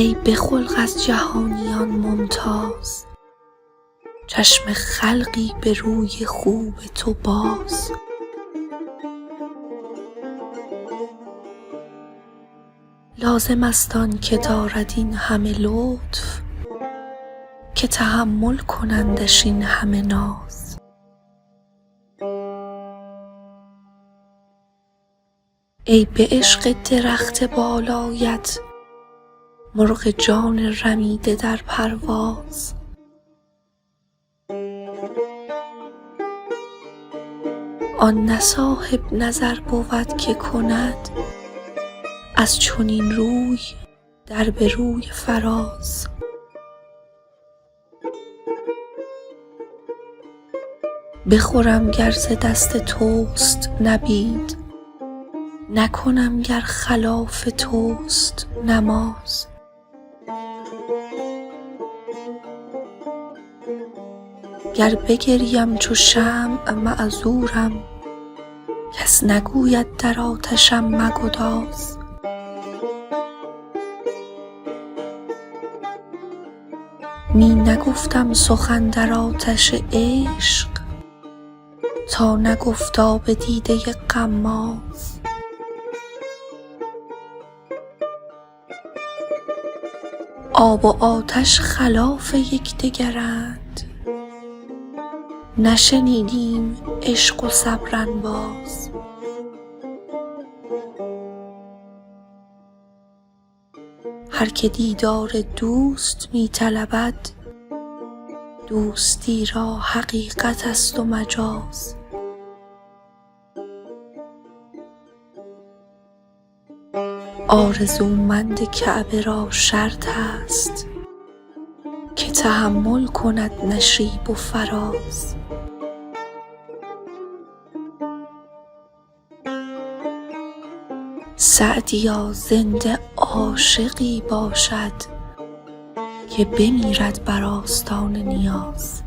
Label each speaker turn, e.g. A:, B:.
A: ای به خلق از جهانیان ممتاز، چشم خلقی به روی خوب تو باز. لازم است آن که دارد این همه لطف، که تحمل کنندش این همه ناز. ای به عشق درخت بالایت مرغ جان رمیده در پرواز. آن نه صاحب نظر بود که کند از چنین روی در به روی فراز. بخورم گر ز دست توست نبید، نکنم گر خلاف توست نماز. گر بگریم چو شمع معذورم، کس نگوید در آتشم مگداز. می نگفتم سخن در آتش عشق، تا نگفتا به دیده غماز. آب و آتش خلاف یکدیگرند، نشنیدیم عشق و صبر انباز. هر که دیدار دوست می طلبد، دوستی را حقیقت است و مجاز. آرزومند کعبه را شرط است، که تحمل کند نشیب و فراز. سعدیا زنده عاشقی باشد، که بمیرد بر آستان نیاز.